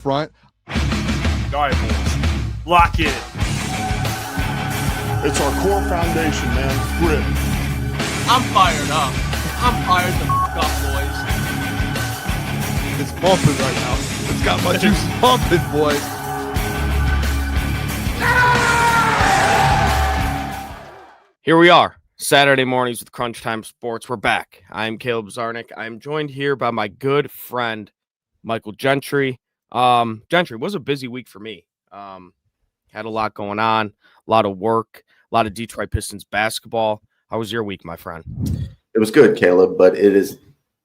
front. All right, boys. Lock in. It's our core foundation, man. Grit. I'm fired up. I'm fired the f*** up, boys. It's pumping right now. It's got my juice pumping, boys. Here we are, Saturday mornings with Crunch Time Sports. We're back. I'm Caleb Czarnik. I'm joined here by my good friend, Michael Gentry. Gentry, it was a busy week for me. Had a lot going on, a lot of work, a lot of Detroit Pistons basketball. How was your week, my friend? It was good, Caleb, but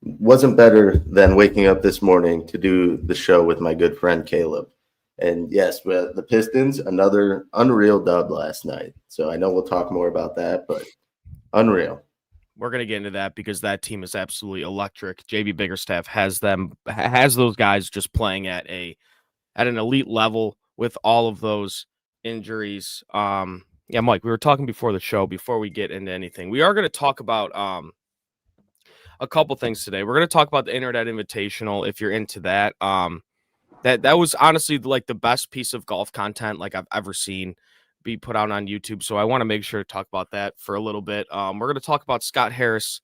wasn't better than waking up this morning to do the show with my good friend Caleb. And yes, the Pistons, another unreal dub last night. So I know we'll talk more about that, but unreal. We're going to get into that because that team is absolutely electric. JB Biggerstaff has those guys just playing at an elite level with all of those injuries. Yeah, Mike, we were talking before the show, before we get into anything. We are going to talk about a couple things today. We're going to talk about the Internet Invitational, if you're into that. That was honestly like the best piece of golf content like I've ever seen be put out on YouTube. So I want to make sure to talk about that for a little bit. We're going to talk about Scott Boras,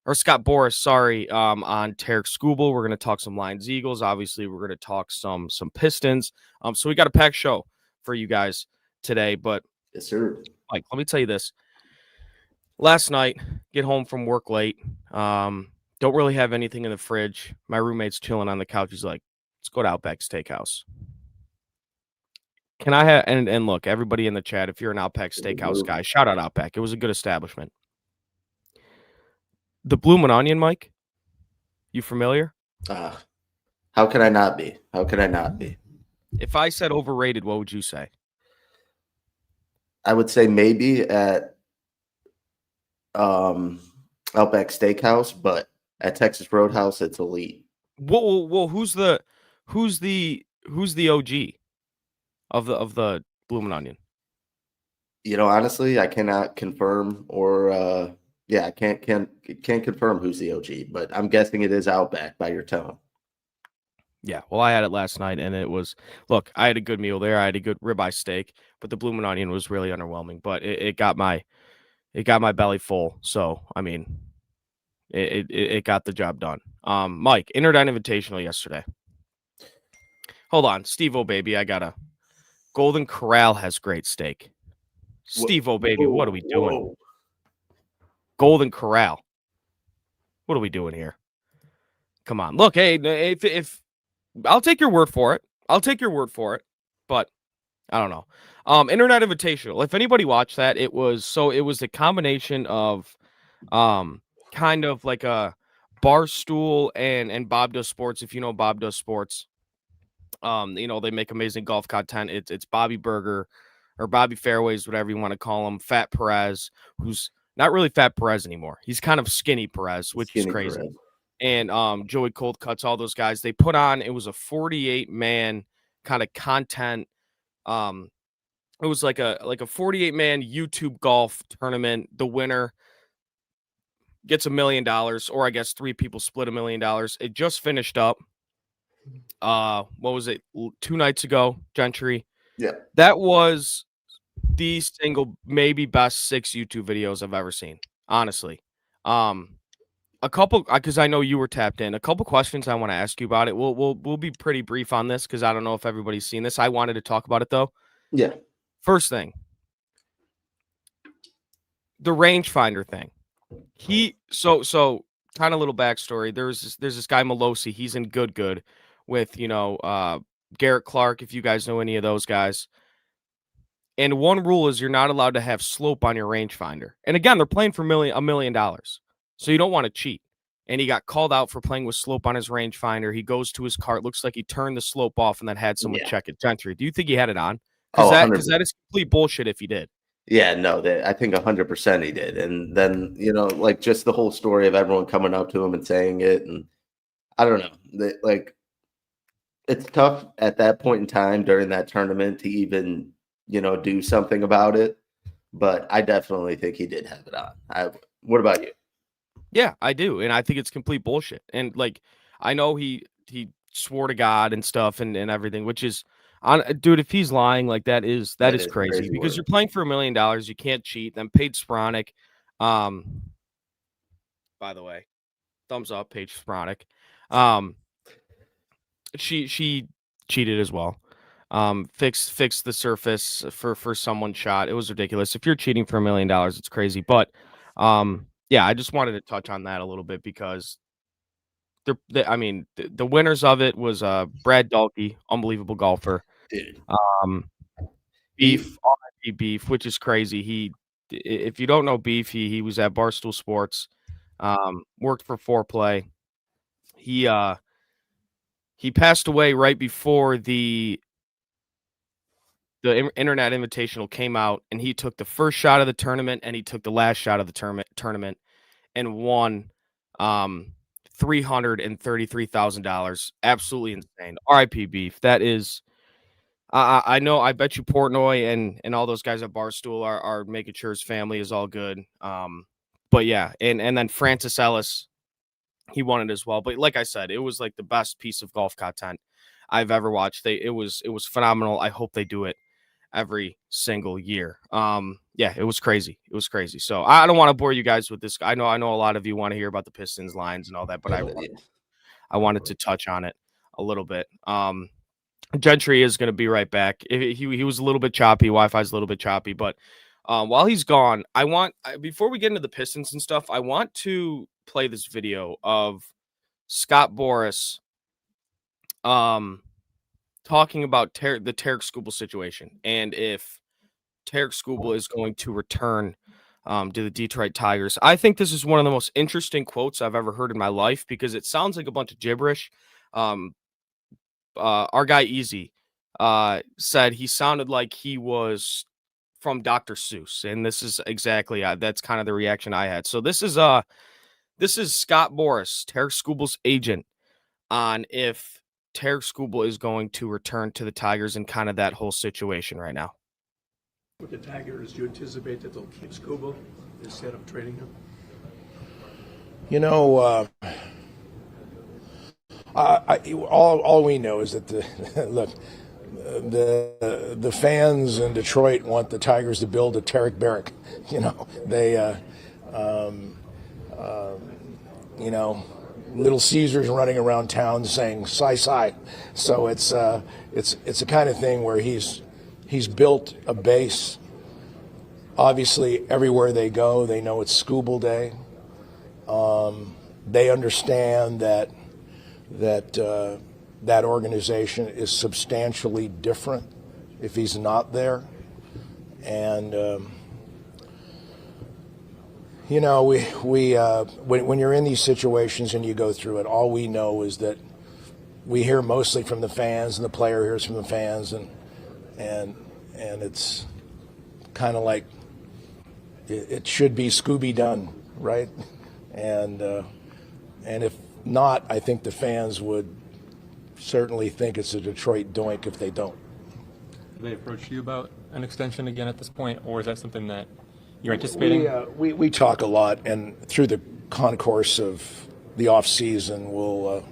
on Tarek Skubal. We're going to talk some Lions Eagles. Obviously, we're going to talk some Pistons. So we got a packed show for you guys today. But yes, sir. Mike, let me tell you this. Last night, get home from work late. Don't really have anything in the fridge. My roommate's chilling on the couch. He's like, let's go to Outback Steakhouse. Can I have, and look, everybody in the chat, if you're an Outback Steakhouse guy, shout out Outback. It was a good establishment. The Bloomin' Onion, Mike, you familiar? How could I not be? How could I not be? If I said overrated, what would you say? I would say maybe at Outback Steakhouse, but at Texas Roadhouse, it's elite. Well, who's the OG of the Bloomin' Onion? You know, honestly, I cannot confirm or I can't confirm who's the OG, but I'm guessing it is Outback by your tone. Yeah, well, I had it last night, and it was, look, I had a good meal there. I had a good ribeye steak, but the Bloomin' Onion was really underwhelming. But it got my belly full. So I mean, it got the job done. Mike, Internet Invitational yesterday. Hold on, Steve-O baby, I got a Golden Corral has great steak. Steve-O baby, what are we doing? Whoa. Golden Corral. What are we doing here? Come on. Look, hey, if I'll take your word for it. But I don't know. Internet Invitational. If anybody watched that, it was a combination of kind of like a Barstool and Bob Does Sports. If you know Bob Does Sports, they make amazing golf content. It's Bobby Burger or Bobby Fairways, whatever you want to call him. Fat Perez, who's not really Fat Perez anymore. He's kind of Skinny Perez, which is crazy. Perez. And Joey Cold Cuts, all those guys. They put on, it was a 48-man kind of content. It was like a 48-man YouTube golf tournament. The winner gets $1 million, or I guess 3 people split $1 million. It just finished up. What was it? 2 nights ago, Gentry. Yeah. That was the single, maybe best 6 YouTube videos I've ever seen. Honestly. A couple, because I know you were tapped in. A couple questions I want to ask you about it. We'll be pretty brief on this because I don't know if everybody's seen this. I wanted to talk about it though. Yeah. First thing, the rangefinder thing. So kind of little backstory. There's this guy Melosi. He's in good with Garrett Clark. If you guys know any of those guys. And one rule is you're not allowed to have slope on your rangefinder. And again, they're playing for $1 million. So you don't want to cheat. And he got called out for playing with slope on his rangefinder. He goes to his cart. Looks like he turned the slope off and then had someone check it. Gentry, do you think he had it on? Because that is complete bullshit if he did. Yeah, no, I think 100% he did. And then, like just the whole story of everyone coming up to him and saying it. And I don't know. It's tough at that point in time during that tournament to even, do something about it. But I definitely think he did have it on. What about you? Yeah, I do. And I think it's complete bullshit. And I know he swore to God and stuff and everything, which is on dude. If he's lying, like that is crazy because you're playing for $1 million. You can't cheat. Then Paige Spronick, by the way, thumbs up, Paige Spronick. She cheated as well. Fixed the surface for someone's shot. It was ridiculous. If you're cheating for $1 million, it's crazy. But yeah, I just wanted to touch on that a little bit because the winners of it was Brad Dahlke, unbelievable golfer. Dude. Beef, RIP Beef, which is crazy. If you don't know Beef, he was at Barstool Sports, worked for Foreplay. He passed away right before the Internet Invitational came out, and he took the first shot of the tournament and he took the last shot of the tournament and won $333,000. Absolutely insane. RIP Beef. That is, I know. I bet you Portnoy and all those guys at Barstool are making sure his family is all good. But yeah, and then Francis Ellis, he won it as well. But like I said, it was like the best piece of golf content I've ever watched. It was phenomenal. I hope they do it every single year. Yeah, it was crazy. It was crazy. So I don't want to bore you guys with this. I know a lot of you want to hear about the Pistons lines and all that, but I wanted to touch on it a little bit. Gentry is going to be right back. He was a little bit choppy. Wi-Fi's a little bit choppy, but while he's gone, before we get into the Pistons and stuff, I want to play this video of Scott Boras talking about the Tarek Skubal situation and if Tarek Skubal is going to return to the Detroit Tigers. I think this is one of the most interesting quotes I've ever heard in my life because it sounds like a bunch of gibberish. Our guy Easy said he sounded like he was from Dr. Seuss, and this is exactly that's kind of the reaction I had. So this is Scott Boras, Tarek Skubal's agent, on if Tarek Skubal is going to return to the Tigers and kind of that whole situation right now. With the Tigers, do you anticipate that they'll keep Skubal instead of trading him? You know, all we know is that the fans in Detroit want the Tigers to build a Tarek Barrack. You know, they Little Caesars running around town saying "Sai." So it's the kind of thing where he's built a base. Obviously, everywhere they go, they know it's Skubal Day. They understand that organization is substantially different if he's not there. And when you're in these situations and you go through it, all we know is that we hear mostly from the fans, and the player hears from the fans, and it's kind of like it should be Scooby done, right? And if not, I think the fans would certainly think it's a Detroit doink if they don't. Have they approached you about an extension again at this point, or is that something that you're anticipating? We talk a lot, and through the concourse of the off season, we'll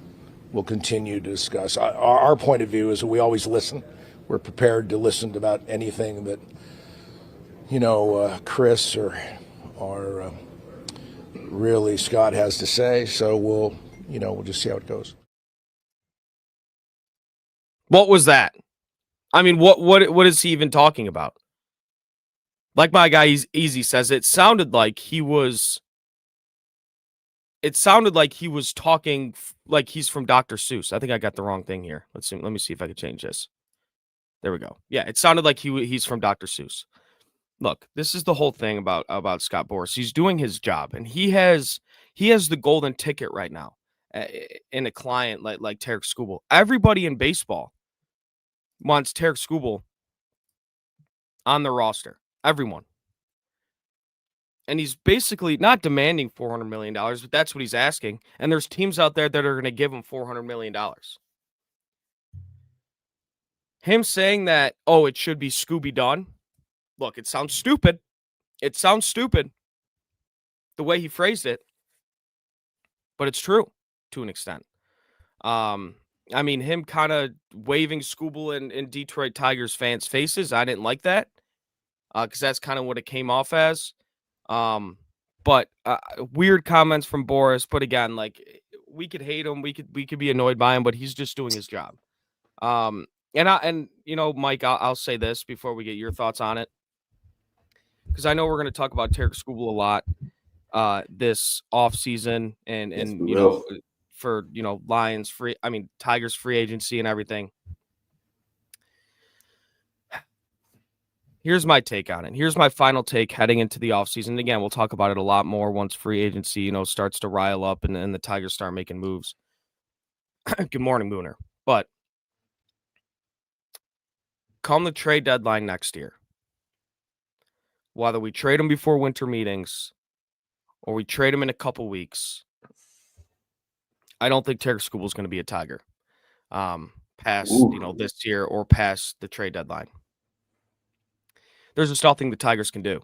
continue to discuss. Our point of view is that we always listen. We're prepared to listen to about anything that Chris or really Scott has to say. So we'll just see how it goes. What was that? I mean, what is he even talking about? Like my guy Easy says, it sounded like he was talking like he's from Dr. Seuss. I think I got the wrong thing here. Let me see if I can change this. There we go. Yeah, it sounded like he's from Dr. Seuss. Look, this is the whole thing about Scott Boras. He's doing his job, and he has the golden ticket right now in a client like Tarek Skubal. Everybody in baseball wants Tarek Skubal on the roster. Everyone. And he's basically not demanding $400 million, but that's what he's asking. And there's teams out there that are going to give him $400 million. Him saying that, it should be Scooby done. Look, it sounds stupid. It sounds stupid the way he phrased it, but it's true to an extent. I mean, him kind of waving Scooble in Detroit Tigers fans' faces, I didn't like that because that's kind of what it came off as. But weird comments from Boris. But again, like we could hate him, we could be annoyed by him, but he's just doing his job. And you know, Mike, I'll say this before we get your thoughts on it, because I know we're going to talk about Tarek Skubal a lot this offseason and Yes, we you know, will. for Tigers free agency and everything. Here's my take on it. Here's my final take heading into the offseason. And again, we'll talk about it a lot more once free agency, you know, starts to rile up and the Tigers start making moves. Good morning, Booner. But come the trade deadline next year, whether we trade him before winter meetings or we trade him in a couple weeks, I don't think Tarek Skubal is going to be a Tiger past this year or past the trade deadline. There's just nothing the Tigers can do.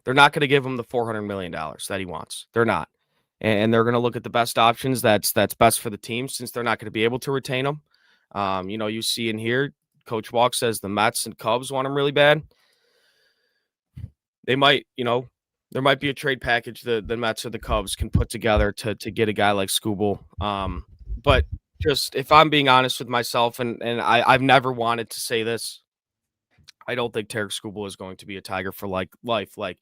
They're not going to give him the $400 million that he wants. They're not. And they're going to look at the best options that's best for the team, since they're not going to be able to retain him. You know, you see in here, Coach Walk says the Mets and Cubs want him really bad. They might, you know, there might be a trade package the Mets or the Cubs can put together to get a guy like Skubal. But just if I'm being honest with myself, and I've never wanted to say this, I don't think Tarek Skubal is going to be a Tiger for life. Like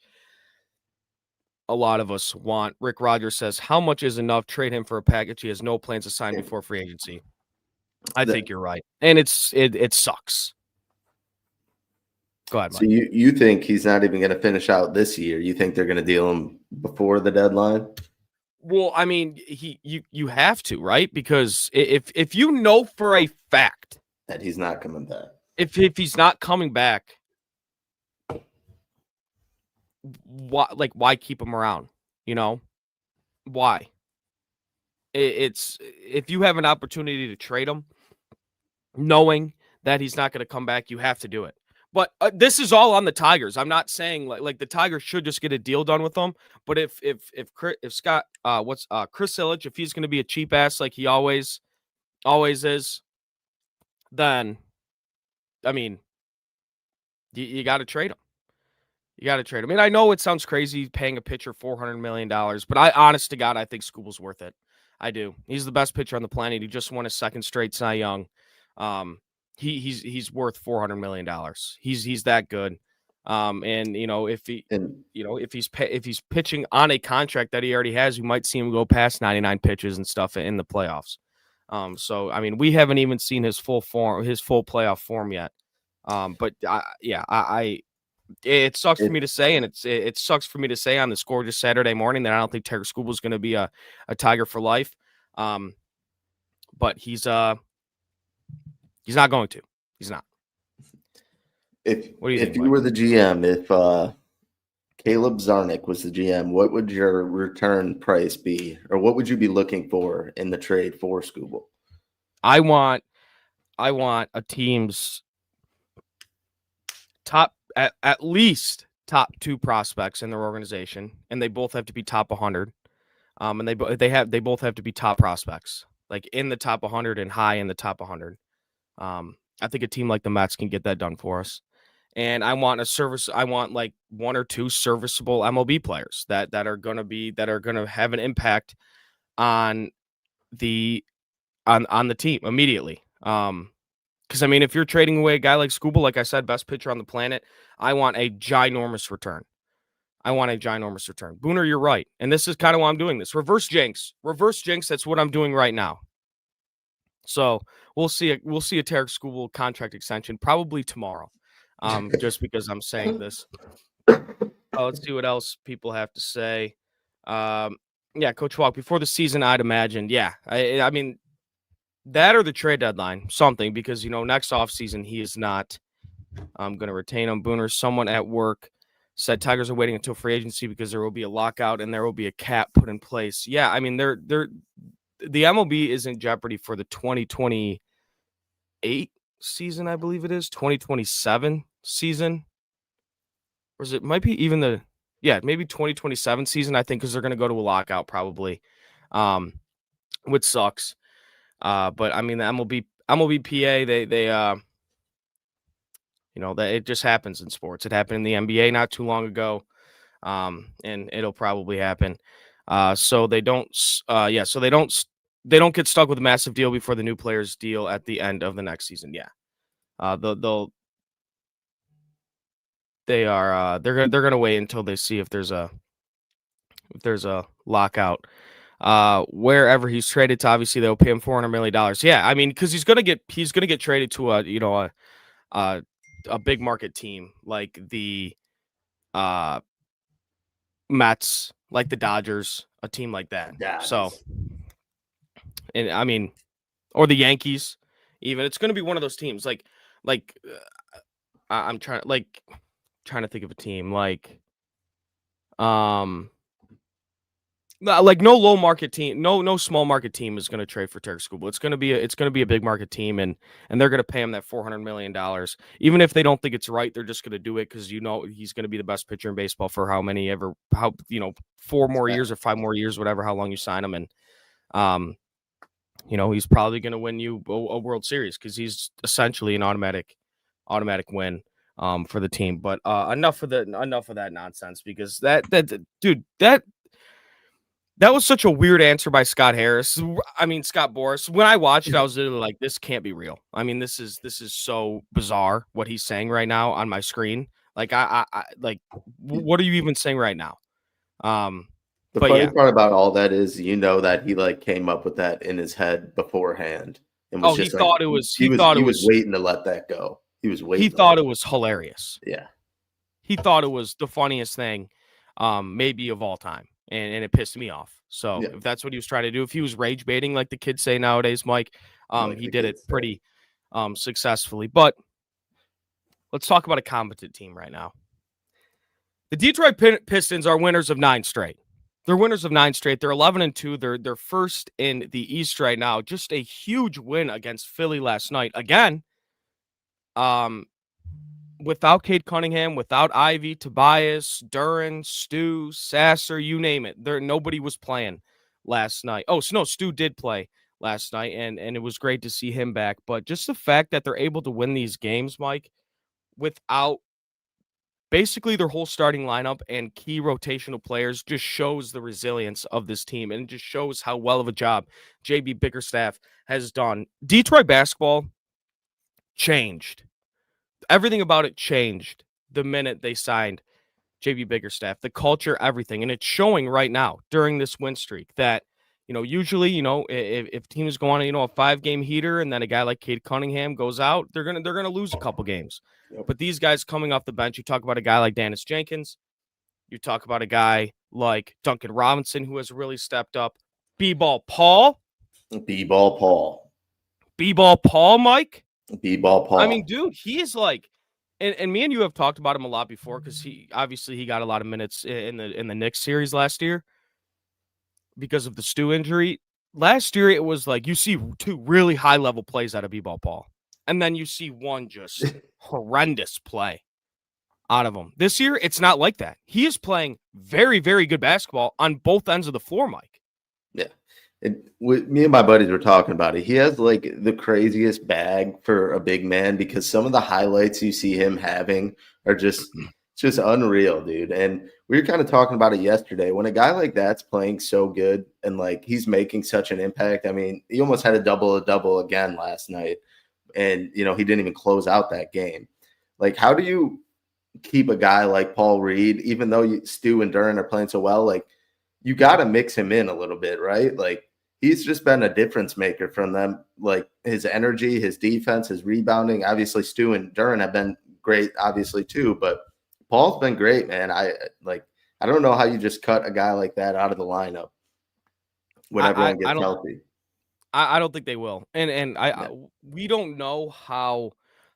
a lot of us want. Rick Rogers says, how much is enough? Trade him for a package he has no plans to sign before free agency. I think you're right. And it sucks. Go ahead, Mike. So you think he's not even going to finish out this year? You think they're going to deal him before the deadline? Well, I mean, you have to, right? Because if you know for a fact that he's not coming back, if he's not coming back, why keep him around? You know, why? It's if you have an opportunity to trade him, knowing that he's not going to come back, you have to do it. But this is all on the Tigers. I'm not saying like the Tigers should just get a deal done with them. But if Scott, Chris Illich, if he's going to be a cheap ass like he always is, then I mean, you got to trade him. You got to trade him. I mean, I know it sounds crazy paying a pitcher $400 million, but honest to God, I think Skubal's worth it. I do. He's the best pitcher on the planet. He just won his second straight Cy Young. He's worth $400 million. He's that good. And you know, if he's pitching on a contract that he already has, you might see him go past 99 pitches and stuff in the playoffs. So I mean, we haven't even seen his full playoff form yet. But it sucks for me to say, and it sucks for me to say on this gorgeous Saturday morning that I don't think Tarek Skubal is going to be a Tiger for life. But he's not going to. He's not. If you were the GM, if Caleb Czarnik was the GM, what would your return price be, or what would you be looking for in the trade for Skubal? I want a team's top at least top 2 prospects in their organization, and they both have to be top 100. And they both have to be top prospects, like in the top 100 and high in the top 100. I think a team like the Mets can get that done for us. And I want like 1 or 2 serviceable MLB players that are going to have an impact on the team immediately. Because I mean, if you're trading away a guy like Skubal, like I said, best pitcher on the planet, I want a ginormous return. Booner, you're right. And this is kind of why I'm doing this. Reverse jinx. That's what I'm doing right now. So we'll see a Tarek Skubal contract extension probably tomorrow. Just because I'm saying this. Let's see what else people have to say. Coach Walk, before the season, I'd imagine. Yeah, I mean, that or the trade deadline, something, because, you know, next offseason, he is not going to retain him. Booner, someone at work said Tigers are waiting until free agency because there will be a lockout and there will be a cap put in place. Yeah, I mean, the MLB is in jeopardy for the 2028 season, I believe it is, 2027 season. Or is it might be even maybe 2027 season, I think, because they're going to go to a lockout probably, which sucks. But I mean, the MLB PA, they that it just happens in sports. It happened in the NBA not too long ago, and it'll probably happen. So they don't get stuck with a massive deal before the new players deal at the end of the next season. Yeah, they're gonna wait until they see if there's a lockout. Wherever he's traded to, obviously they'll pay him $400 million. Yeah, I mean, because he's gonna get traded to a big market team like the Mets, like the Dodgers, a team like that. So, and I mean, or the Yankees, even it's gonna be one of those teams. I'm trying to think of a team like no low market team, no small market team is going to trade for Tarik Skubal. It's going to be a big market team, and they're going to pay him that $400 million. Even if they don't think it's right, they're just going to do it because he's going to be the best pitcher in baseball for 4 more years or 5 more years, whatever, how long you sign him, and he's probably going to win you a World Series because he's essentially an automatic win for the team. But enough of that nonsense, because that was such a weird answer by Scott Boras. When I watched it, I was literally like, this can't be real. I mean, this is so bizarre what he's saying right now on my screen. Like, what are you even saying right now? The funny part about all that is, that he came up with that in his head beforehand. And was he thought it was waiting to let that go. He was waiting. He thought it was hilarious. Yeah. He thought it was the funniest thing, maybe of all time. And it pissed me off. So if that's what he was trying to do, if he was rage baiting like the kids say nowadays, Mike, he did it pretty successfully. But let's talk about a competent team right now. The Detroit Pistons are winners of 9 straight. They're winners of 9 straight. They're 11-2. They're first in the East right now. Just a huge win against Philly last night. Again, without Cade Cunningham, without Ivy, Tobias, Duran, Stu, Sasser, you name it. Nobody was playing last night. Oh, so no, Stu did play last night, and it was great to see him back. But just the fact that they're able to win these games, Mike, without basically their whole starting lineup and key rotational players, just shows the resilience of this team, and just shows how well of a job JB Bickerstaff has done. Detroit basketball changed. Everything about it changed the minute they signed JB Bickerstaff, the culture, everything. And it's showing right now during this win streak that, usually, if teams go on, a 5-game heater and then a guy like Cade Cunningham goes out, they're going to lose a couple games. Yep. But these guys coming off the bench, you talk about a guy like Dennis Jenkins, you talk about a guy like Duncan Robinson, who has really stepped up. B-Ball Paul, Mike. B-Ball Paul. I mean, dude, he is like, and me and you have talked about him a lot before because he got a lot of minutes in the Knicks series last year because of the Stu injury. Last year, it was like you see 2 really high level plays out of B-Ball Paul, and then you see one just horrendous play out of him. This year, it's not like that. He is playing very, very good basketball on both ends of the floor, Mike. Yeah. Me and my buddies were talking about it. He has the craziest bag for a big man because some of the highlights you see him having are just unreal, dude. And we were kind of talking about it yesterday. When a guy like that's playing so good and he's making such an impact, I mean, he almost had a double again last night, and he didn't even close out that game. How do you keep a guy like Paul Reed, even though Stu and Duran are playing so well? You got to mix him in a little bit, right? He's just been a difference maker from them. His energy, his defense, his rebounding. Obviously, Stu and Duran have been great, obviously, too. But Paul's been great, man. I don't know how you just cut a guy like that out of the lineup when everyone gets healthy. I don't think they will. And we don't know how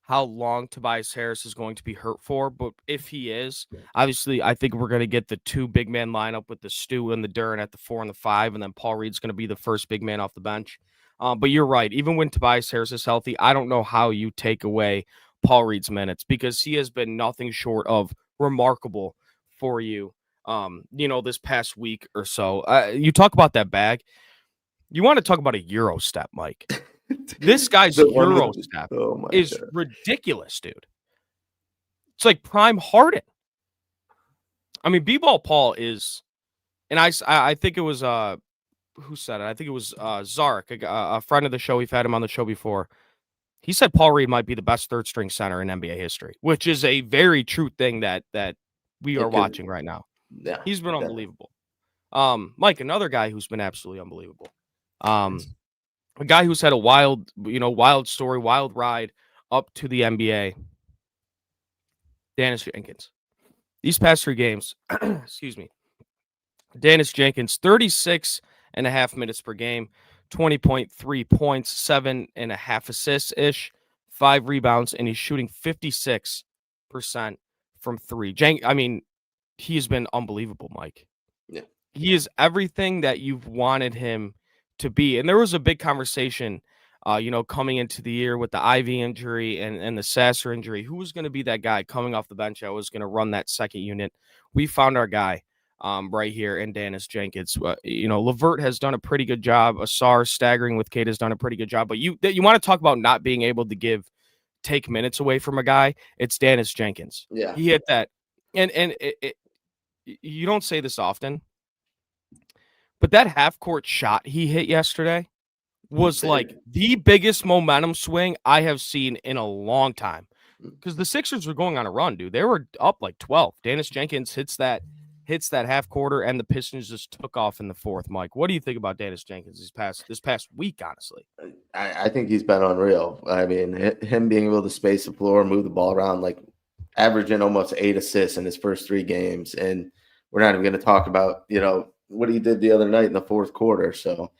long Tobias Harris is going to be hurt for, but if he is, obviously, I think we're going to get the 2 big man lineup with the Stu and the Duran at the 4 and the 5, and then Paul Reed's going to be the first big man off the bench. But you're right. Even when Tobias Harris is healthy, I don't know how you take away Paul Reed's minutes because he has been nothing short of remarkable for you, this past week or so. You talk about that bag. You want to talk about a Euro step, Mike? This guy's The one Euro with- step oh my is God. ridiculous, dude. It's like prime Harden. I mean, B-Ball Paul is, and I think it was who said it? I think it was Zarek, a friend of the show. We've had him on the show before. He said Paul Reed might be the best third string center in NBA history, which is a very true thing that we are watching right now. Yeah, He's been definitely. unbelievable. Mike, another guy who's been absolutely unbelievable. A guy who's had a wild story, wild ride up to the NBA. Dennis Jenkins. These past 3 games, excuse me. Dennis Jenkins, 36.5 minutes per game, 20.3 points, 7.5 assists-ish, 5 rebounds, and he's shooting 56% from 3. I mean, he's been unbelievable, Mike. Yeah. He is everything that you've wanted him to be. And there was a big conversation, coming into the year with the Ivy injury and the Sasser injury. Who was going to be that guy coming off the bench that was going to run that second unit? We found our guy right here in Dennis Jenkins. Levert has done a pretty good job. Asar staggering with Kate has done a pretty good job. But you want to talk about not being able to take minutes away from a guy? It's Dennis Jenkins. Yeah. He hit that. And you don't say this often, but that half-court shot he hit yesterday was like the biggest momentum swing I have seen in a long time. Because the Sixers were going on a run, dude. They were up like 12. Dennis Jenkins hits that half-quarter, and the Pistons just took off in the fourth. Mike, what do you think about Dennis Jenkins this past week, honestly? I think he's been unreal. I mean, him being able to space the floor, move the ball around, like averaging almost 8 assists in his first 3 games. And we're not even going to talk about, what he did the other night in the fourth quarter. So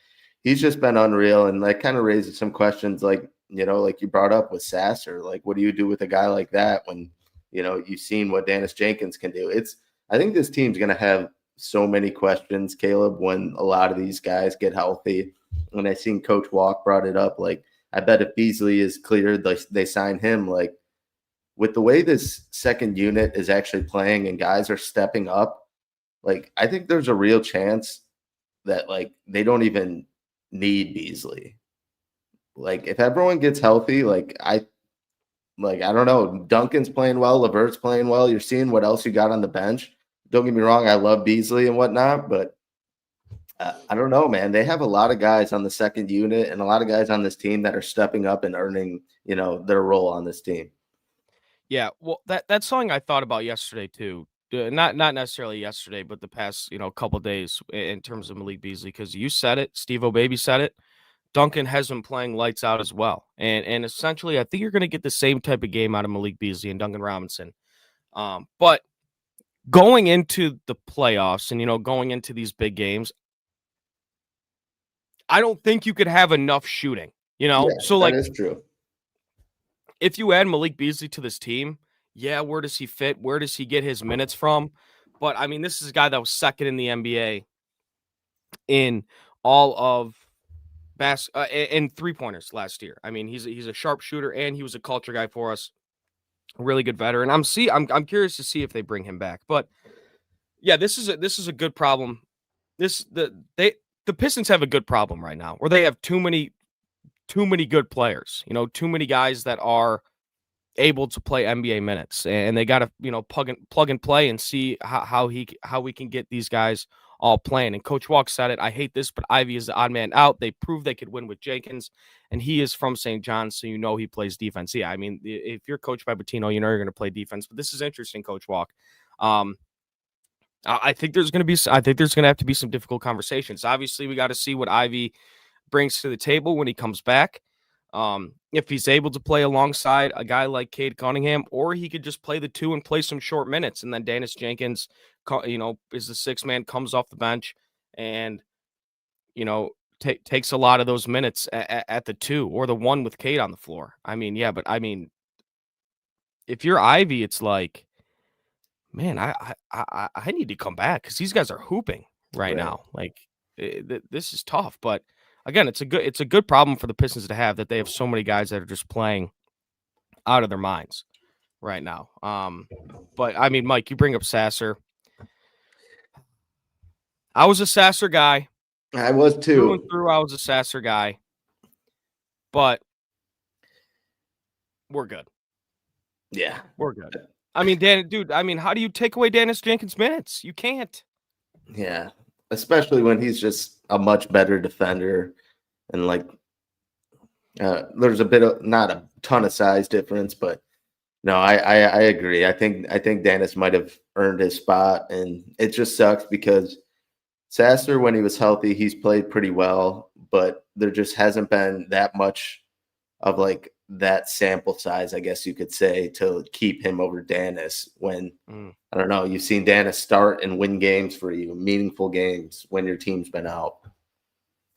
he's just been unreal. And that kind of raises some questions like you brought up with Sasser. Like, what do you do with a guy like that when, you've seen what Dennis Jenkins can do? I think this team's going to have so many questions, Caleb, when a lot of these guys get healthy. When I seen Coach Walk brought it up, like, I bet if Beasley is cleared, they sign him. Like, with the way this second unit is actually playing and guys are stepping up, like, I think there's a real chance that, like, they don't even need Beasley. Like, if everyone gets healthy, I don't know. Duncan's playing well. Levert's playing well. You're seeing what else you got on the bench. Don't get me wrong. I love Beasley and whatnot, but I don't know, man. They have a lot of guys on the second unit and a lot of guys on this team that are stepping up and earning, their role on this team. Yeah, well, that's something I thought about yesterday too. Not necessarily yesterday, but the past couple days in terms of Malik Beasley, because you said it, Steve O'Baby said it. Duncan has been playing lights out as well, and essentially, I think you're going to get the same type of game out of Malik Beasley and Duncan Robinson. But going into the playoffs and going into these big games, I don't think you could have enough shooting. So that is true. If you add Malik Beasley to this team, yeah, where does he fit? Where does he get his minutes from? But I mean, this is a guy that was second in the NBA in all of in 3-pointers last year. I mean, he's a sharp shooter and he was a culture guy for us. A really good veteran. I'm curious to see if they bring him back. But yeah, this is a good problem. The Pistons have a good problem right now where they have too many good players. Too many guys that are able to play NBA minutes, and they got to plug and play and see how we can get these guys all playing. And Coach Walk said it. I hate this, but Ivy is the odd man out. They proved they could win with Jenkins, and he is from St. John's, so he plays defense. Yeah, I mean, if you're coached by Bettino, you're going to play defense. But this is interesting, Coach Walk. I think there's going to have to be some difficult conversations. Obviously, we got to see what Ivy brings to the table when he comes back. If he's able to play alongside a guy like Cade Cunningham, or he could just play the 2 and play some short minutes, and then Dennis Jenkins, is the 6th man, comes off the bench, and takes a lot of those minutes at the 2 or the 1 with Cade on the floor. I mean, yeah, but I mean, if you're Ivy, it's like, man, I need to come back because these guys are hooping right now. Like, this is tough, but. Again, it's a good problem for the Pistons to have that they have so many guys that are just playing out of their minds right now. But I mean, Mike, you bring up Sasser. I was a Sasser guy I was Through too. and through, I was a Sasser guy. But we're good. Yeah. We're good. I mean, how do you take away Dennis Jenkins' minutes? You can't. Yeah. Especially when he's just a much better defender. And like, there's a bit of, not a ton of size difference, but no, I agree. I think Dennis might have earned his spot, and it just sucks because Sasser, when he was healthy, he's played pretty well, but there just hasn't been that much of like that sample size, I guess you could say, to keep him over Dennis when, I don't know, you've seen Dennis start and win games for you, meaningful games when your team's been out.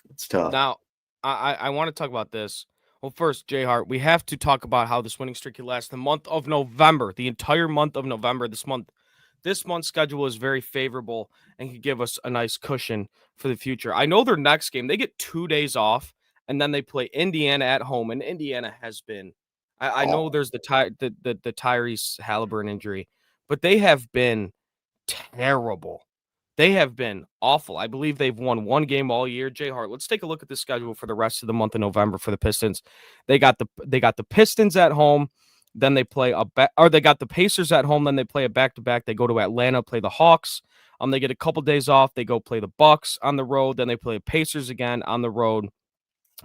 It's tough. Now, I want to talk about this. Well, first, Jay Hart, we have to talk about how this winning streak could last the month of November, the entire month of November. This month's schedule is very favorable and could give us a nice cushion for the future. I know their next game, they get 2 days off, and then they play Indiana at home. And Indiana has been, I know there's the Tyrese Halliburton injury, but they have been terrible. They have been awful. I believe they've won one game all year. Jay Hart, let's take a look at the schedule for the rest of the month of November for the Pistons. They got the Pistons at home. Then they play they got the Pacers at home. Then they play a back-to-back. They go to Atlanta, play the Hawks. They get a couple days off. They go play the Bucks on the road. Then they play the Pacers again on the road.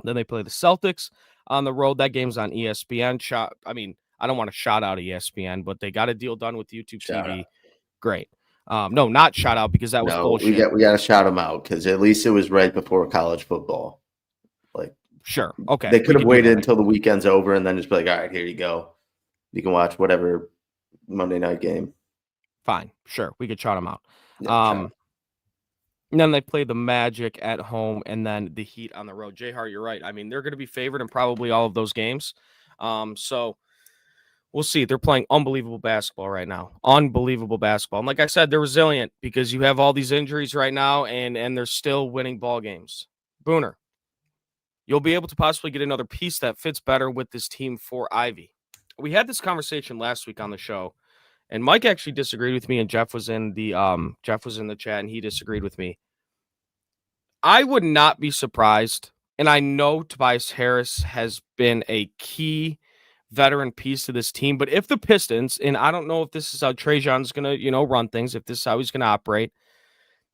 Then they play the Celtics on the road. That game's on ESPN. I don't want to shout out ESPN, but they got a deal done with YouTube TV. Great. No, not shout out because that was bullshit. We got to shout them out because at least it was right before college football. Like, sure, okay. They could have waited until the weekend's over and then just be like, all right, here you go. You can watch whatever Monday night game. Fine, sure, we could shout them out. Yeah, and then they play the Magic at home and then the Heat on the road. Jay Hart, you're right. I mean, they're going to be favored in probably all of those games. So we'll see. They're playing unbelievable basketball right now. Unbelievable basketball. And like I said, they're resilient because you have all these injuries right now, and they're still winning ball games. Booner, you'll be able to possibly get another piece that fits better with this team for Ivy. We had this conversation last week on the show, and Mike actually disagreed with me, and Jeff was in the chat, and he disagreed with me. I would not be surprised, and I know Tobias Harris has been a key veteran piece to this team, but if the Pistons, and I don't know if this is how Trajan's going to, run things, if this is how he's going to operate,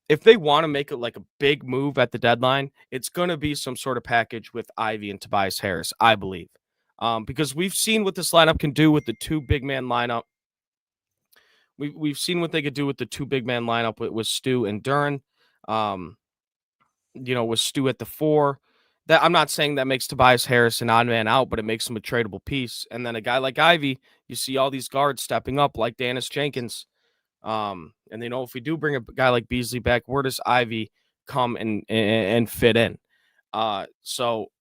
if they want to make it like a big move at the deadline, it's going to be some sort of package with Ivy and Tobias Harris, I believe. Because we've seen what this lineup can do with the two big man lineup. We've seen what they could do with the two big man lineup with Stu and Duren. With Stu at the 4. That I'm not saying that makes Tobias Harris an odd man out, but it makes him a tradable piece. And then a guy like Ivy, you see all these guards stepping up like Dennis Jenkins. And if we do bring a guy like Beasley back, where does Ivy come and fit in? So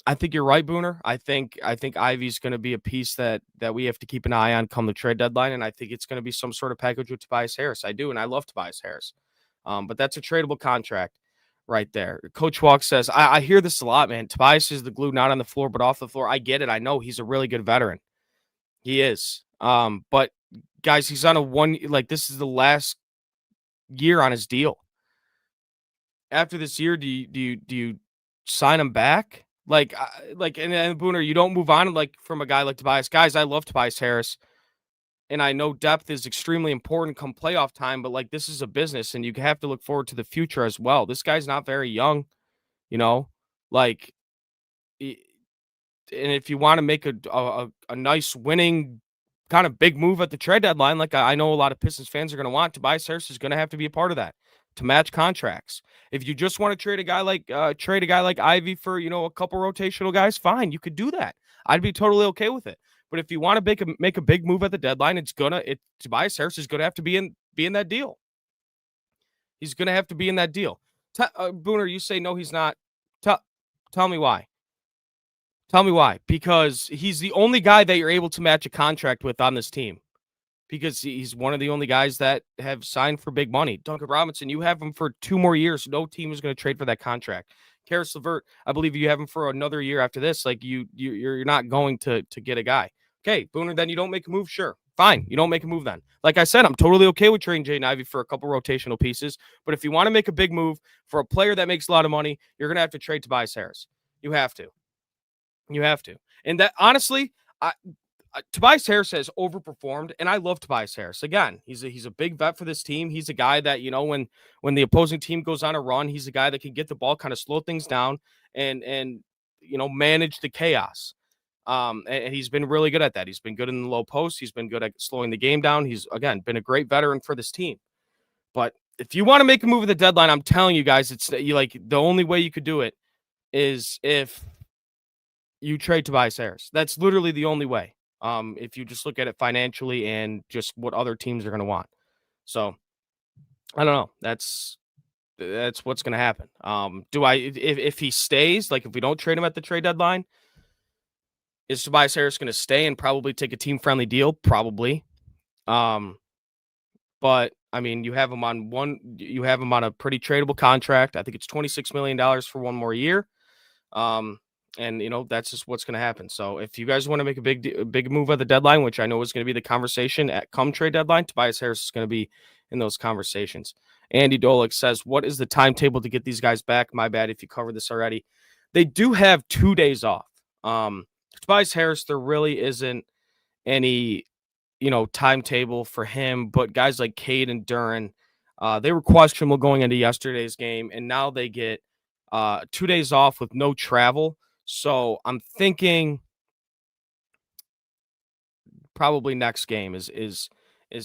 I think you're right, Booner. I think Ivy's going to be a piece that we have to keep an eye on come the trade deadline, and I think it's going to be some sort of package with Tobias Harris. I do, and I love Tobias Harris. But that's a tradable contract right there. Coach Walk says, I hear this a lot, man. Tobias is the glue, not on the floor, but off the floor. I get it. I know he's a really good veteran. He is. But guys, he's on this is the last year on his deal. After this year, do you sign him back? And Booner, you don't move on from a guy like Tobias. Guys, I love Tobias Harris. And I know depth is extremely important come playoff time, but this is a business and you have to look forward to the future as well. This guy's not very young, and if you want to make a nice winning kind of big move at the trade deadline, I know a lot of Pistons fans are going to want, Tobias Harris is going to have to be a part of that to match contracts. If you just want to trade a guy like Ivy for, a couple rotational guys, fine, you could do that. I'd be totally okay with it. But if you want to make a big move at the deadline, Tobias Harris is going to have to be in that deal. He's going to have to be in that deal. Booner, you say no, he's not. Tell me why. Tell me why. Because he's the only guy that you're able to match a contract with on this team. Because he's one of the only guys that have signed for big money. Duncan Robinson, you have him for 2 more years. No team is going to trade for that contract. Karis LeVert, I believe you have him for another year after this. You're not going to get a guy. Okay, Booner, then you don't make a move. Sure. Fine. You don't make a move then. Like I said, I'm totally okay with trading Jaden Ivey for a couple rotational pieces. But if you want to make a big move for a player that makes a lot of money, you're going to have to trade Tobias Harris. You have to. You have to. And that, honestly, Tobias Harris has overperformed, and I love Tobias Harris. Again, he's a big vet for this team. He's a guy that, you know, when the opposing team goes on a run, he's a guy that can get the ball, kind of slow things down and you know, manage the chaos. And he's been really good at that. He's been good in the low post. He's been good at slowing the game down. He's, again, been a great veteran for this team. But if you want to make a move at the deadline, I'm telling you guys, it's like the only way you could do it is if you trade Tobias Harris. That's literally the only way. If you just look at it financially and just what other teams are going to want. So I don't know. That's what's going to happen. If he stays, like if we don't trade him at the trade deadline, is Tobias Harris going to stay and probably take a team friendly deal? Probably. But I mean, you have him on a pretty tradable contract. I think it's $26 million for one more year. And, you know, that's just what's going to happen. So if you guys want to make a big move at the deadline, which I know is going to be the conversation at come trade deadline, Tobias Harris is going to be in those conversations. Andy Dolick says, what is the timetable to get these guys back? My bad if you covered this already. They do have 2 days off. Tobias Harris, there really isn't any, you know, timetable for him, but guys like Cade and Duren, they were questionable going into yesterday's game, and now they get 2 days off with no travel. So I'm thinking probably next game is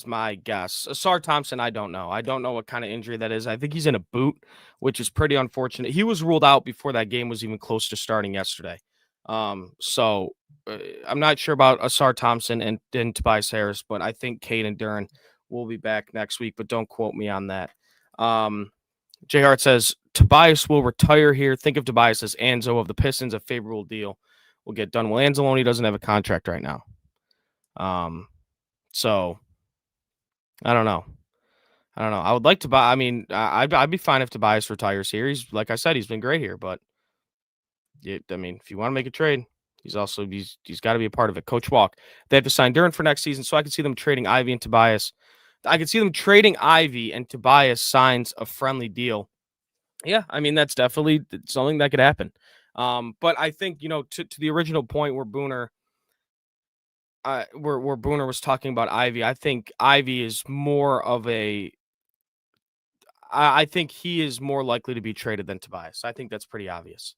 my guess. Asar Thompson, I don't know. I don't know what kind of injury that is. I think he's in a boot, which is pretty unfortunate. He was ruled out before that game was even close to starting yesterday. So I'm not sure about Asar Thompson and Tobias Harris, but I think Cade and Duren will be back next week, but don't quote me on that. J. Hart says, Tobias will retire here. Think of Tobias as Anzo of the Pistons. A favorable deal will get done. Well, Anzalone doesn't have a contract right now. So I don't know. I would like to buy. I mean, I'd be fine if Tobias retires here. He's, like I said, he's been great here. But I mean, if you want to make a trade, he's got to be a part of it. Coach Walk. They have to sign Duren for next season, so I can see them trading Ivy and Tobias. I could see them trading Ivy and Tobias signs a friendly deal. Yeah, I mean, that's definitely something that could happen. But I think, you know, to the original point where Booner was talking about Ivy, I think Ivy is more of I think he is more likely to be traded than Tobias. I think that's pretty obvious.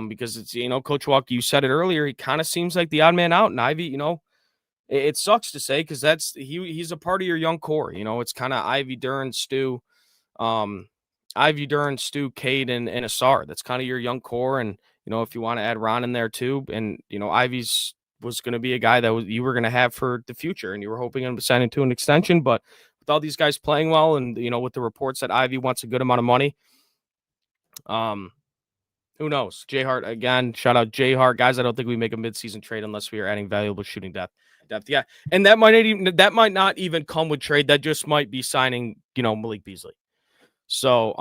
Because it's, you know, Coach Walk, you said it earlier, he kind of seems like the odd man out, and Ivy, you know, it sucks to say because he's a part of your young core. You know, it's kind of Ivy, Duren, Stu, Cade, and Asar. That's kind of your young core. And, you know, if you want to add Ron in there too, and, you know, Ivy's was going to be a guy that you were going to have for the future, and you were hoping him to sign into an extension. But with all these guys playing well, and, you know, with the reports that Ivy wants a good amount of money, who knows? J Hart again. Shout out J Hart, guys. I don't think we make a midseason trade unless we are adding valuable shooting depth. Yeah, and that might not even come with trade. That just might be signing, you know, Malik Beasley. So,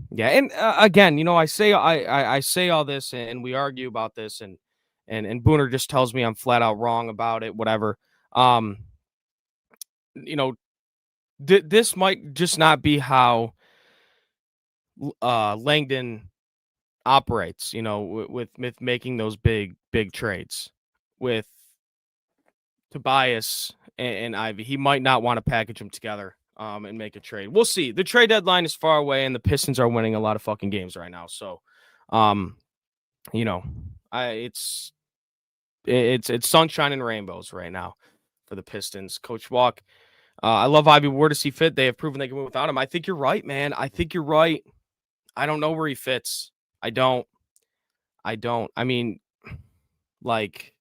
yeah, and again, you know, I say all this, and we argue about this, and Booner just tells me I'm flat out wrong about it. Whatever. You know, this might just not be how Langdon operates. You know, with making those big trades with Tobias and Ivy. He might not want to package them together and make a trade. We'll see. The trade deadline is far away, and the Pistons are winning a lot of fucking games right now. So, you know, it's sunshine and rainbows right now for the Pistons. Coach Walk, I love Ivy. Where does he fit? They have proven they can win without him. I think you're right, man. I think you're right. I don't know where he fits. I don't. I mean, like,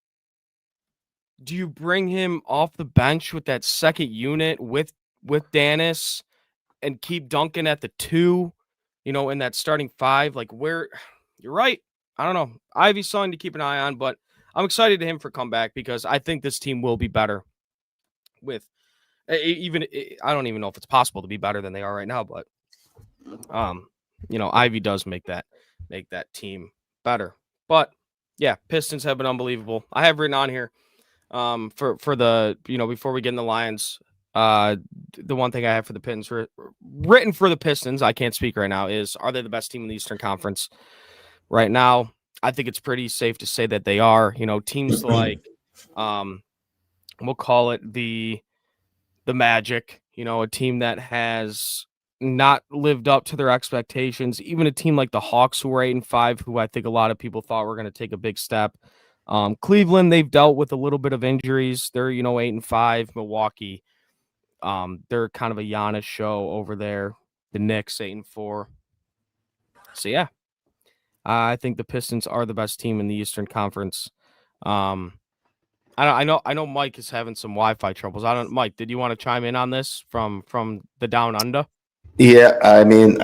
do you bring him off the bench with that second unit with Dennis and keep Duncan at the 2, you know, in that starting 5? Like, where you're right. I don't know. Ivy's something to keep an eye on, but I'm excited to him for comeback because I think this team will be better with even, I don't even know if it's possible to be better than they are right now, but you know, Ivy does make that team better. But yeah, Pistons have been unbelievable. I have written on here, For the, before we get in the Lions, the one thing I have for the Pistons written for the Pistons, I can't speak right now, is are they the best team in the Eastern Conference right now? I think it's pretty safe to say that they are. Teams like, we'll call it the Magic, a team that has not lived up to their expectations. Even a team like the Hawks, who are 8-5, who I think a lot of people thought were going to take a big step. Cleveland, they've dealt with a little bit of injuries. They're 8-5. Milwaukee, they're kind of a Giannis show over there. The Knicks 8-4. So yeah, I think the Pistons are the best team in the Eastern Conference. I know Mike is having some Wi-Fi troubles. Mike, did you want to chime in on this from the Down Under? Yeah, I mean,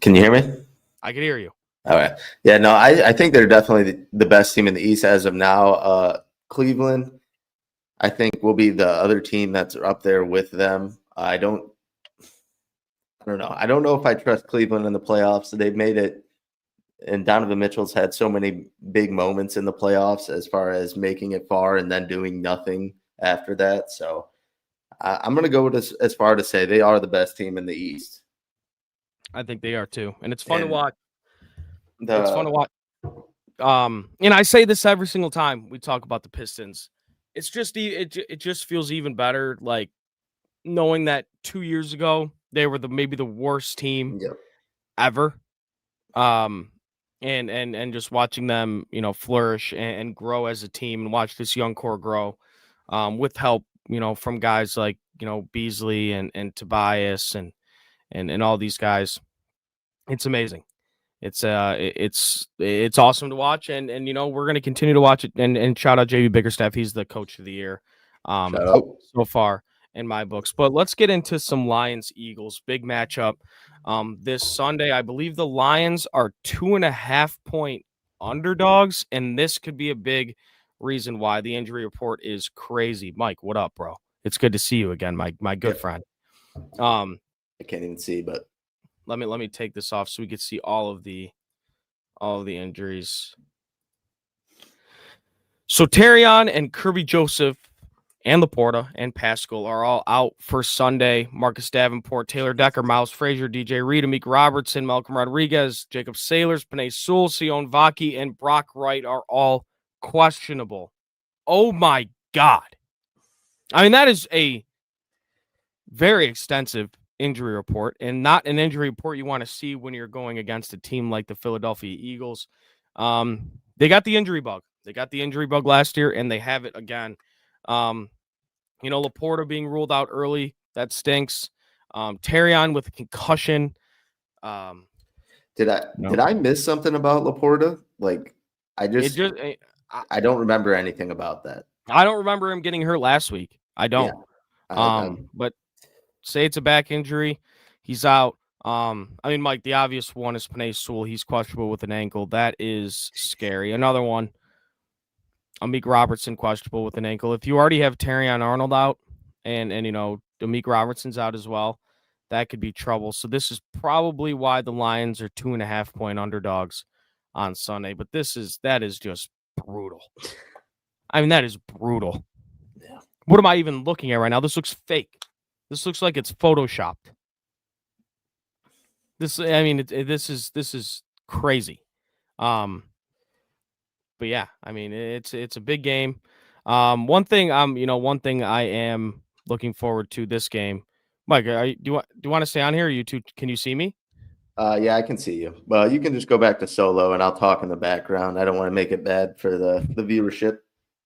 can you hear me? I can hear you. All right. Yeah, no, I think they're definitely the best team in the East as of now. Cleveland, I think, will be the other team that's up there with them. I don't know. I don't know if I trust Cleveland in the playoffs. They've made it, and Donovan Mitchell's had so many big moments in the playoffs as far as making it far and then doing nothing after that. So I'm going to go with as far to say they are the best team in the East. I think they are too, and it's fun to watch. It's fun to watch. And I say this every single time we talk about the Pistons. It's just it just feels even better, like knowing that 2 years ago they were maybe the worst team ever. And just watching them, flourish and grow as a team, and watch this young core grow, with help, from guys like, Beasley and Tobias and all these guys. It's amazing. It's awesome to watch, and we're going to continue to watch it, and shout out JB Bickerstaff. He's the coach of the year so far in my books. But let's get into some Lions Eagles big matchup this Sunday. I believe the Lions are 2.5-point underdogs, and this could be a big reason why. The injury report is crazy. Mike, what up, bro? It's good to see you again, my good friend. I can't even see, but let me take this off so we can see all of the injuries. So Terrion and Kirby Joseph and Laporta and Pascal are all out for Sunday. Marcus Davenport, Taylor Decker, Miles Frazier, DJ Reed, Amik Robertson, Malcolm Rodriguez, Jacob Sailors, Panay Sewell, Sion Vaki, and Brock Wright are all questionable. Oh my God. I mean, that is a very extensive injury report, and not an injury report you want to see when you're going against a team like the Philadelphia Eagles. They got the injury bug. They got the injury bug last year, and they have it again. Laporta being ruled out early, that stinks. Terrion with a concussion. Did I miss something about Laporta? Like, I don't remember anything about that. I don't remember him getting hurt last week. I don't. Yeah. But say it's a back injury, he's out. Mike, the obvious one is Panay Sewell. He's questionable with an ankle. That is scary. Another one, Amik Robertson, questionable with an ankle. If you already have Terrion Arnold out and Amik Robertson's out as well, that could be trouble. So this is probably why the Lions are 2.5-point underdogs on Sunday. But that is just brutal. I mean, that is brutal. Yeah. What am I even looking at right now? This looks fake. This looks like it's photoshopped. This is crazy. But yeah, I mean, it's a big game. One thing I am looking forward to this game. Mike, do you want to stay on here? Or you two, can you see me? Yeah, I can see you. Well, you can just go back to solo, and I'll talk in the background. I don't want to make it bad for the viewership.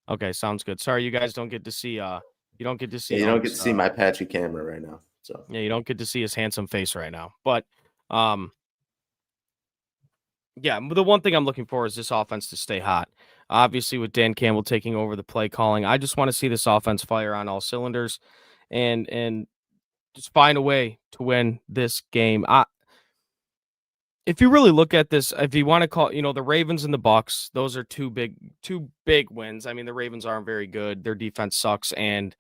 Okay, sounds good. Sorry, you guys don't get to see. You don't get to see. Yeah, you don't get to see my patchy camera right now. So yeah, you don't get to see his handsome face right now. But yeah, the one thing I'm looking for is this offense to stay hot. Obviously, with Dan Campbell taking over the play calling, I just want to see this offense fire on all cylinders, and just find a way to win this game. If you really look at this, if you want to call, the Ravens and the Bucks, those are two big wins. I mean, the Ravens aren't very good. Their defense sucks, and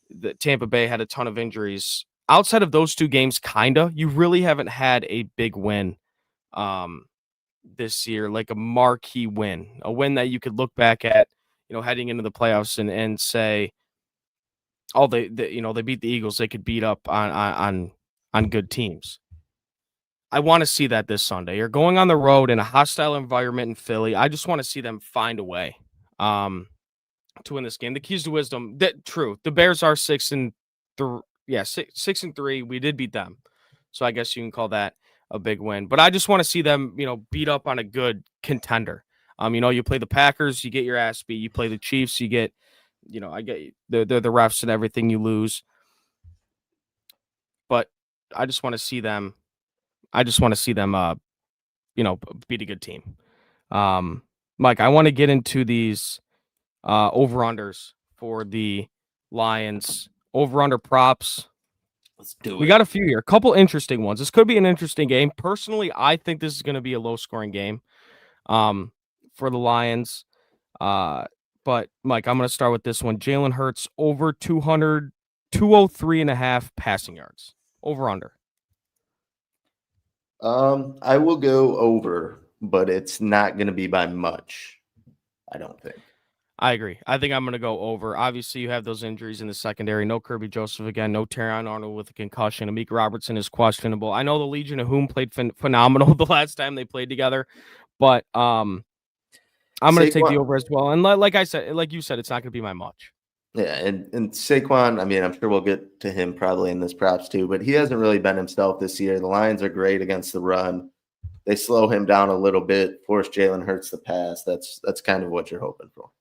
the Tampa Bay had a ton of injuries. Outside of those two games, you really haven't had a big win this year, like a marquee win, a win that you could look back at, heading into the playoffs and say, oh, they beat the Eagles, they could beat up on good teams. I want to see that this Sunday. You're going on the road in a hostile environment in Philly. I just want to see them find a way to win this game. The keys to wisdom. True. The Bears are 6-3. Yeah, 6-3. We did beat them, so I guess you can call that a big win. But I just want to see them, beat up on a good contender. You play the Packers, you get your ass beat. You play the Chiefs, you get, I get the refs and everything, you lose. But I just want to see them. Beat a good team. Mike, I want to get into these over-unders for the Lions. Over-under props. Let's do it. We got a few here. A couple interesting ones. This could be an interesting game. Personally, I think this is going to be a low-scoring game for the Lions. But, Mike, I'm going to start with this one. Jalen Hurts over 203.5 passing yards. Over-under. I will go over, but it's not going to be by much, I don't think. I agree. I think I'm going to go over. Obviously, you have those injuries in the secondary. No Kirby Joseph again. No Terrion Arnold with a concussion. Amik Robertson is questionable. I know the Legion of Whom played phenomenal the last time they played together, but I'm going to take the over as well. And like you said, it's not going to be my much. Yeah, and Saquon, I mean, I'm sure we'll get to him probably in this props too, but he hasn't really been himself this year. The Lions are great against the run. They slow him down a little bit, force Jalen Hurts to pass. That's kind of what you're hoping for.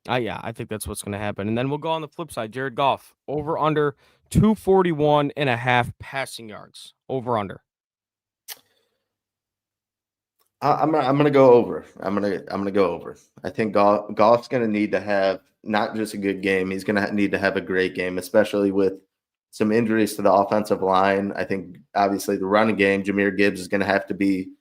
Yeah, I think that's what's going to happen. And then we'll go on the flip side. Jared Goff, over under 241.5 passing yards. Over under. I'm gonna go over. I'm gonna go over. I think Goff's gonna need to have not just a good game. He's gonna need to have a great game, especially with some injuries to the offensive line. I think obviously the running game, Jahmyr Gibbs is gonna have to be,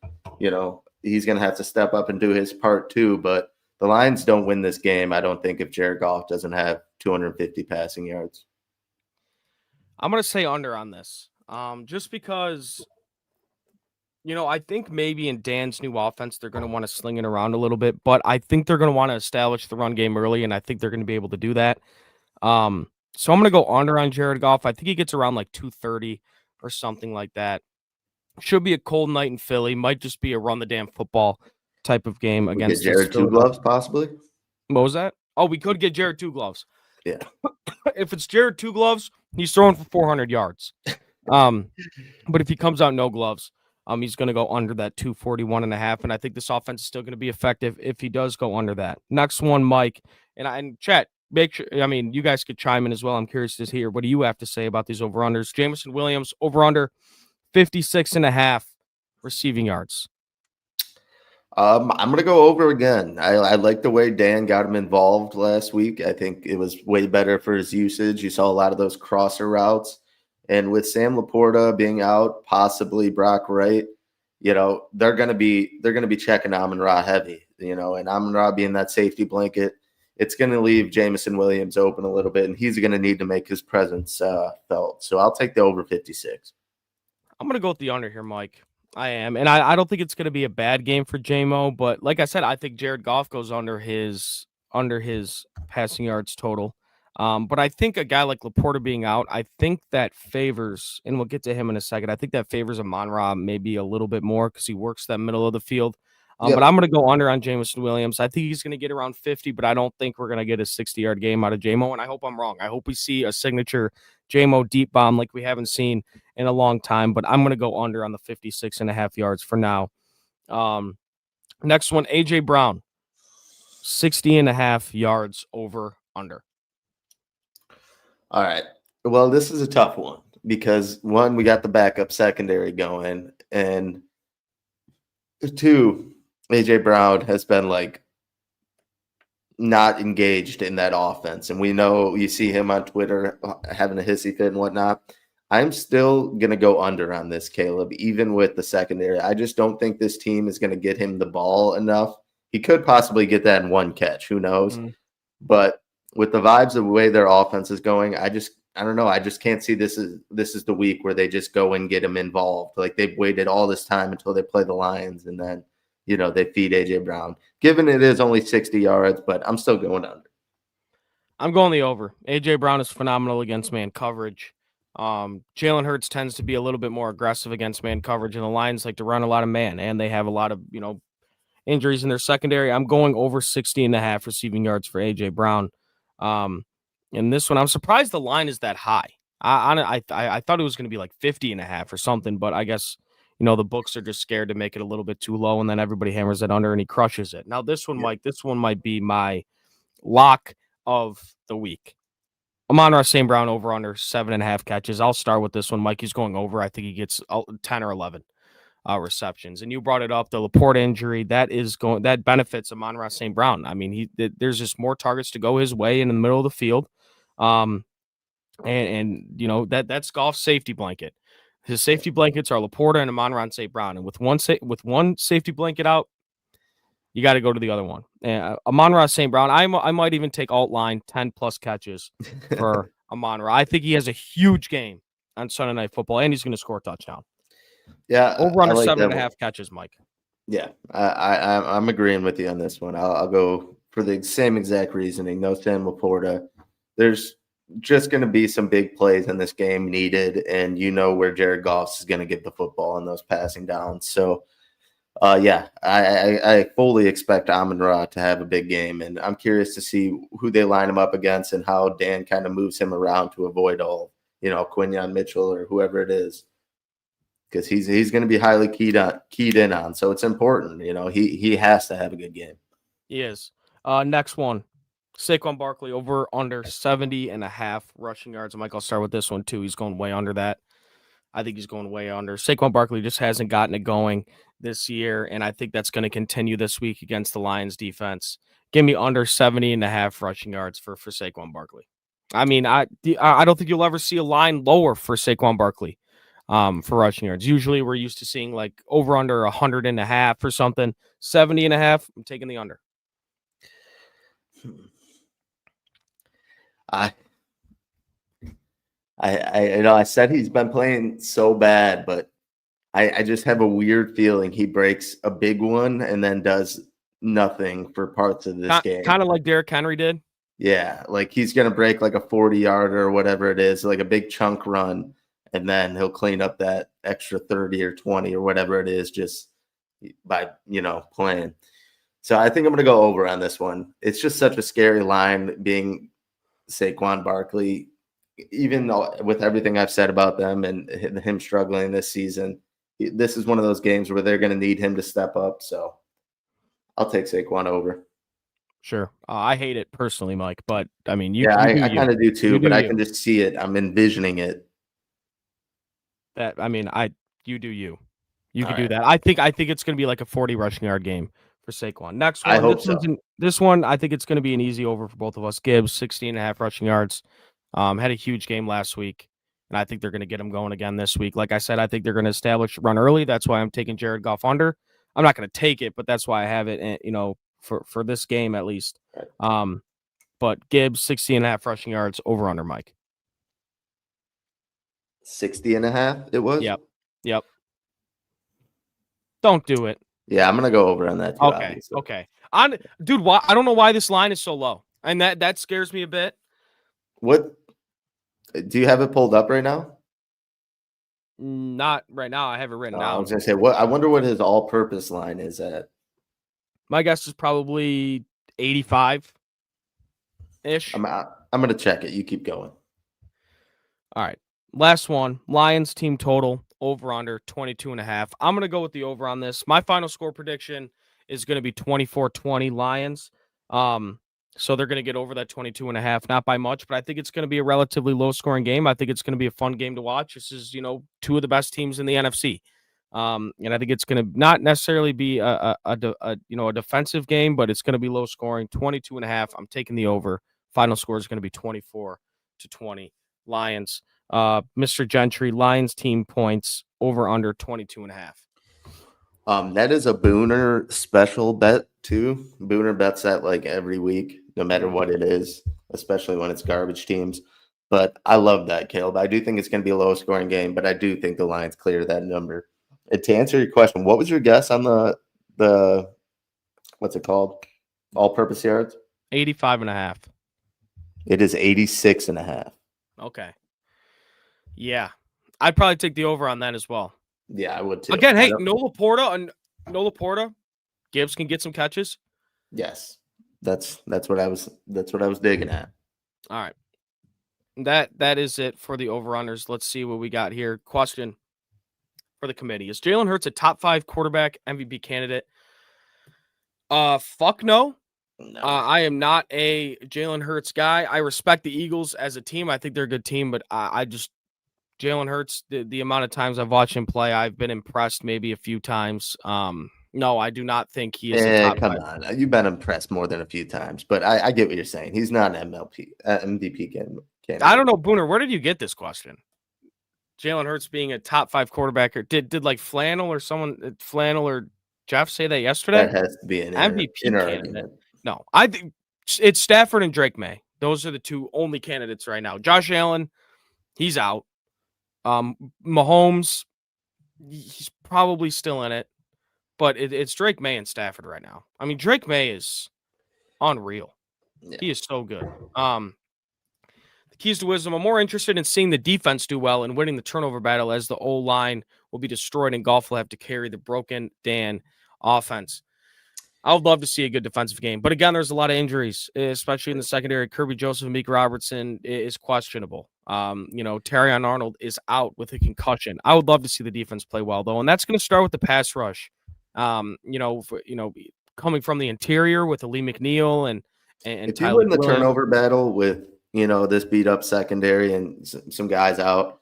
he's gonna have to step up and do his part too. But the Lions don't win this game, I don't think, if Jared Goff doesn't have 250 passing yards. I'm gonna say under on this, just because. I think maybe in Dan's new offense, they're going to want to sling it around a little bit, but I think they're going to want to establish the run game early, and I think they're going to be able to do that. So I'm going to go under on Jared Goff. I think he gets around like 230 or something like that. Should be a cold night in Philly. Might just be a run the damn football type of game against Jared two gloves, possibly. What was that? Oh, we could get Jared two gloves. Yeah. If it's Jared two gloves, he's throwing for 400 yards. But if he comes out no gloves, he's going to go under that 241.5, and I think this offense is still going to be effective if he does go under that. Next one, Mike, and chat, make sure, you guys could chime in as well. I'm curious to hear, what do you have to say about these over-unders? Jameson Williams, over-under 56.5 receiving yards. I'm going to go over again. I like the way Dan got him involved last week. I think it was way better for his usage. You saw a lot of those crosser routes. And with Sam Laporta being out, possibly Brock Wright, they're going to be checking Amon-Ra heavy, and Amon-Ra being that safety blanket, it's going to leave Jameson Williams open a little bit, and he's going to need to make his presence felt. So I'll take the over 56. I'm going to go with the under here, Mike. I am. And I don't think it's going to be a bad game for J-Mo, but like I said, I think Jared Goff goes under his passing yards total. But I think a guy like Laporta being out, I think that favors, and we'll get to him in a second, I think that favors Amon-Ra maybe a little bit more because he works that middle of the field. Yep. But I'm going to go under on Jameson Williams. I think he's going to get around 50, but I don't think we're going to get a 60-yard game out of J-Mo, and I hope I'm wrong. I hope we see a signature J-Mo deep bomb like we haven't seen in a long time, but I'm going to go under on the 56.5 yards for now. Next one, A.J. Brown, 60.5 yards over under. All right. Well, this is a tough one because, one, we got the backup secondary going, and two, A.J. Brown has been not engaged in that offense. And we know you see him on Twitter having a hissy fit and whatnot. I'm still going to go under on this, Caleb, even with the secondary. I just don't think this team is going to get him the ball enough. He could possibly get that in one catch. Who knows? But with the vibes of the way their offense is going, I don't know. I just can't see this is the week where they just go and get him involved. Like they've waited all this time until they play the Lions, and then, they feed A.J. Brown. Given it is only 60 yards, but I'm still going under. I'm going the over. A.J. Brown is phenomenal against man coverage. Jalen Hurts tends to be a little bit more aggressive against man coverage, and the Lions like to run a lot of man, and they have a lot of, injuries in their secondary. I'm going over 60.5 receiving yards for A.J. Brown. In this one, I'm surprised the line is that high. I thought it was going to be like 50.5 or something, but I guess, the books are just scared to make it a little bit too low, and then everybody hammers it under and he crushes it. Now, this one, Mike, might be my lock of the week. Amon-Ra St. Brown over under 7.5 catches. I'll start with this one. Mike, he's going over. I think he gets 10 or 11 receptions. And you brought it up, the Laporta injury. That benefits Amon-Ra St. Brown. I mean, there's just more targets to go his way in the middle of the field. That's Goff's safety blanket. His safety blankets are Laporta and Amon-Ra St. Brown. And with one safety blanket out, you got to go to the other one. Amon-Ra St. Brown, I might even take alt line 10+ catches for Amon-Ra. I think he has a huge game on Sunday Night Football, and he's going to score a touchdown. Yeah, over under 7.5 catches, Mike. Yeah, I'm agreeing with you on this one. I'll go for the same exact reasoning. No Sam Laporta. There's just going to be some big plays in this game needed, and where Jared Goff is going to get the football on those passing downs. So, I fully expect Amon-Ra to have a big game, and I'm curious to see who they line him up against and how Dan kind of moves him around to avoid all, Quinyon Mitchell or whoever it is, because he's going to be highly keyed in on. So it's important, he has to have a good game. He is. Next one, Saquon Barkley over under 70.5 rushing yards. Mike, I'll start with this one too. He's going way under that. I think he's going way under. Saquon Barkley just hasn't gotten it going this year, and I think that's going to continue this week against the Lions defense. Give me under 70.5 rushing yards for Saquon Barkley. I mean, I don't think you'll ever see a line lower for Saquon Barkley for rushing yards. Usually we're used to seeing like over under 100.5 or something. 70.5, I'm taking the under. I said he's been playing so bad, but I just have a weird feeling he breaks a big one and then does nothing for parts of this game. Kind of like Derrick Henry did. Yeah, like he's going to break like a 40-yarder or whatever it is, like a big chunk run, and then he'll clean up that extra 30 or 20 or whatever it is just by, playing. So I think I'm going to go over on this one. It's just such a scary line being Saquon Barkley. Even though with everything I've said about them and him struggling this season, this is one of those games where they're going to need him to step up. So I'll take Saquon over. Sure. I hate it personally, Mike, but I mean, I kind of do too, but I can just see it. I'm envisioning it. You do you. You can do that. I think it's going to be like a 40 rushing yard game for Saquon. Next one. I hope so. This one, I think it's going to be an easy over for both of us. Gibbs, 16.5 rushing yards. Had a huge game last week, and I think they're going to get him going again this week. Like I said, I think they're going to establish run early. That's why I'm taking Jared Goff under. I'm not going to take it, but that's why I have it, for this game at least. But Gibbs, 60.5 rushing yards, over under, Mike. 60.5 it was? Yep. Don't do it. Yeah, I'm going to go over on that too. Okay. Dude, I don't know why this line is so low, and that scares me a bit. What? Do you have it pulled up right now? Not right now. I have it written down. I was going to say, I wonder what his all-purpose line is at. My guess is probably 85-ish. I'm going to check it. You keep going. All right. Last one. Lions team total, over-under, 22.5. I'm going to go with the over on this. My final score prediction is going to be 24-20 Lions. So they're going to get over that 22.5, not by much, but I think it's going to be a relatively low-scoring game. I think it's going to be a fun game to watch. This is, two of the best teams in the NFC. And I think it's going to not necessarily be a defensive game, but it's going to be low-scoring, 22.5. I'm taking the over. Final score is going to be 24-20 Lions. Mr. Gentry, Lions team points, over/under 22.5. That is a Booner special bet too. Booner bets that like every week, no matter what it is, especially when it's garbage teams. But I love that, Caleb. I do think it's going to be a low scoring game, but I do think the Lions clear that number. And to answer your question, what was your guess on the what's it called? All purpose yards? 85.5. It is 86.5. Okay. Yeah. I'd probably take the over on that as well. Yeah, I would too. Again, hey, no Laporta. Gibbs can get some catches. Yes. That's what I was digging at. All right. That is it for the over-unders. Let's see what we got here. Question for the committee. Is Jalen Hurts a top 5 quarterback MVP candidate? Fuck no. No. I am not a Jalen Hurts guy. I respect the Eagles as a team. I think they're a good team, but I just Jalen Hurts, the amount of times I've watched him play, I've been impressed maybe a few times. No, I do not think he is a top come 5. on. You've been impressed more than a few times, but I get what you're saying. He's not an MVP candidate. I don't know, Booner, where did you get this question? Jalen Hurts being a top 5 quarterback, or did like Flannel or Jeff say that yesterday? That has to be an MVP candidate. argument. No, I think it's Stafford and Drake May. Those are the two only candidates right now. Josh Allen, he's out. Mahomes, he's probably still in it, but it's Drake May and Stafford right now. I mean, Drake May is unreal. Yeah. He is so good. The keys to wisdom. I'm more interested in seeing the defense do well and winning the turnover battle, as the O-line will be destroyed and Goff will have to carry the broken Dan offense. I would love to see a good defensive game. But again, there's a lot of injuries, especially in the secondary. Kirby Joseph and Meek Robertson is questionable. Terrion Arnold is out with a concussion. I would love to see the defense play well, though. And that's going to start with the pass rush. Coming from the interior with Lee McNeil and if Tyler you win the Williams. turnover battle with, this beat up secondary and some guys out,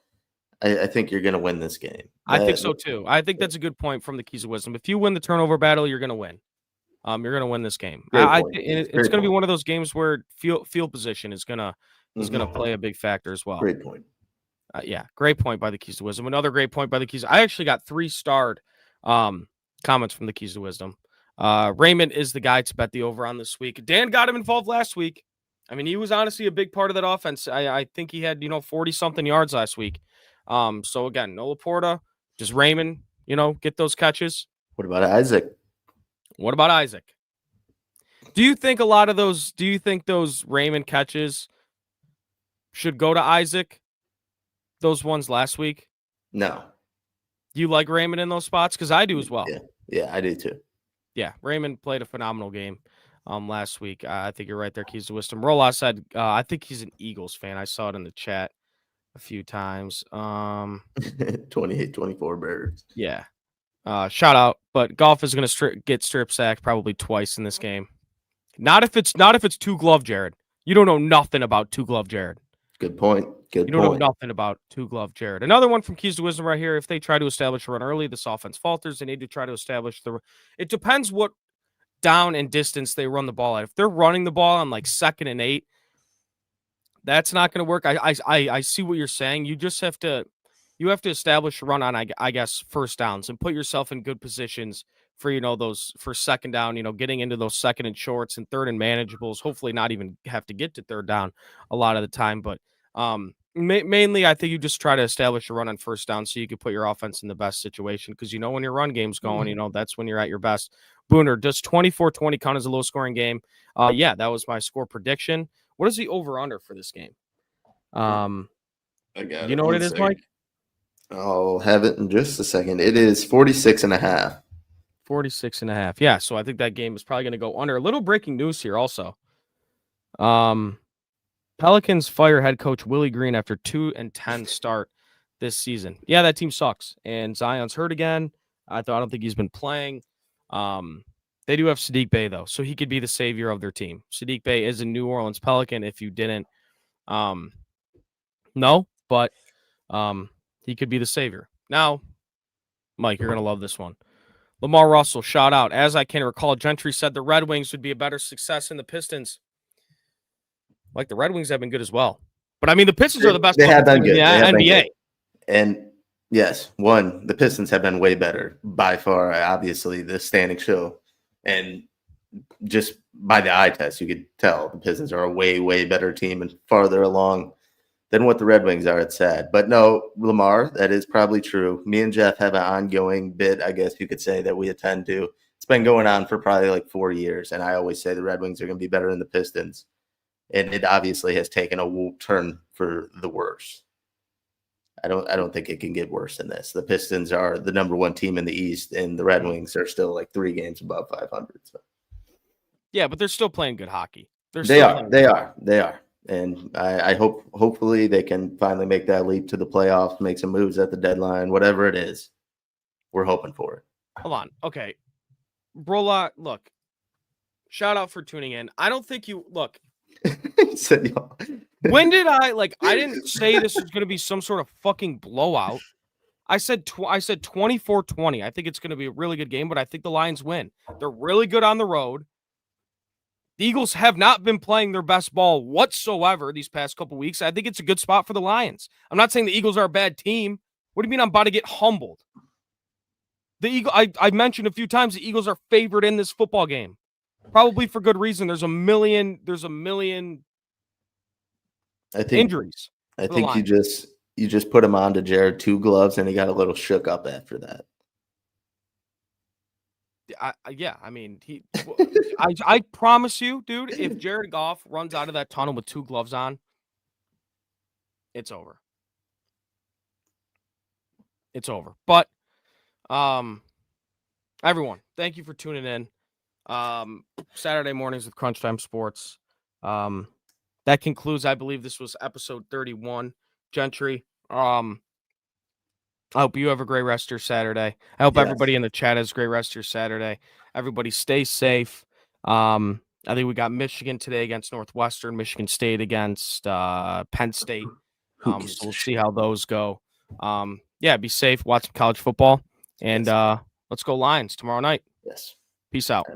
I think you're going to win this game. I think so, too. I think that's a good point from the keys of wisdom. If you win the turnover battle, you're going to win. You're going to win this game. It's going to be one of those games where field position is going to play a big factor as well. Great point. Great point by the keys to wisdom. Another great point by the keys. I actually got 3-starred comments from the keys to wisdom. Raymond is the guy to bet the over on this week. Dan got him involved last week. I mean, he was honestly a big part of that offense. I think he had 40-something yards last week. So again, no Laporta, just Raymond. Get those catches. What about Isaac? Do you think those Raymond catches should go to Isaac? Those ones last week? No. Do you like Raymond in those spots? Because I do as well. Yeah, I do too. Yeah, Raymond played a phenomenal game last week. I think you're right there, keys to wisdom. Rolla said, I think he's an Eagles fan. I saw it in the chat a few times. 28-24 Bears. Yeah. Shout out, but Goff is going to get strip sacked probably twice in this game. Not if it's 2-glove Jared. You don't know nothing about 2-glove Jared. Good point. You don't know nothing about 2-glove Jared. Another one from keys to wisdom right here. If they try to establish a run early, this offense falters. They need to try to establish it depends what down and distance they run the ball at. If they're running the ball on like 2nd and 8, that's not going to work. I see what you're saying. You just have to establish a run on, I guess, first downs and put yourself in good positions for, those for second down, getting into those 2nd and shorts and 3rd and manageables, hopefully not even have to get to 3rd down a lot of the time. But mainly, I think you just try to establish a run on first down so you can put your offense in the best situation. Because, when your run game's going, that's when you're at your best. Booner, does 24-20 count as a low-scoring game? Yeah, that was my score prediction. What is the over-under for this game? I got you know what it is, Mike? I'll have it in just a second. It is 46.5. 46.5. Yeah, so I think that game is probably going to go under. A little breaking news here also. Pelicans fire head coach Willie Green after 2-10 start this season. Yeah, that team sucks. And Zion's hurt again. I don't think he's been playing. They do have Sadiq Bey, though, so he could be the savior of their team. Sadiq Bey is a New Orleans Pelican, if you didn't know, but he could be the savior. Now, Mike, you're going to love this one. Lamar Russell, shout out. As I can recall, Gentry said the Red Wings would be a better success than the Pistons. Like, the Red Wings have been good as well. But, I mean, the Pistons are the best team in the NBA. And, yes, the Pistons have been way better by far. Obviously, the standing show. And just by the eye test, you could tell the Pistons are a way, way better team and farther along than what the Red Wings are. It's sad. But no, Lamar, that is probably true. Me and Jeff have an ongoing bit, I guess you could say, that we attend to. It's been going on for probably like 4 years. And I always say the Red Wings are going to be better than the Pistons. and it obviously has taken a turn for the worse. I don't think it can get worse than this. The Pistons are the number one team in the East, and the Red Wings are still like 3 games above 500. So. Yeah, but they're still playing good hockey. They are. And I hopefully they can finally make that leap to the playoffs, make some moves at the deadline, whatever it is. We're hoping for it. Hold on. Okay. Brola, look. Shout out for tuning in. I don't think you look. When did I didn't say this was going to be some sort of fucking blowout. I said 24-20. I think it's going to be a really good game, but I think the Lions win. They're really good on the road. The Eagles have not been playing their best ball whatsoever these past couple weeks. I think it's a good spot for the Lions. I'm not saying the Eagles are a bad team. What do you mean I'm about to get humbled? I mentioned a few times the Eagles are favored in this football game. Probably for good reason. There's a million injuries. I think you just put him on to Jared 2 gloves and he got a little shook up after that. I promise you, dude, if Jared Goff runs out of that tunnel with 2 gloves on, it's over. It's over. But everyone, thank you for tuning in. Saturday mornings with Crunch Time Sports. That concludes, I believe this was episode 31. Gentry, I hope you have a great rest of your Saturday. I hope everybody in the chat has a great rest of your Saturday. Everybody stay safe. I think we got Michigan today against Northwestern, Michigan State against Penn State. So we'll see how those go. Be safe, watch some college football, and let's go Lions tomorrow night. Yes. Peace out.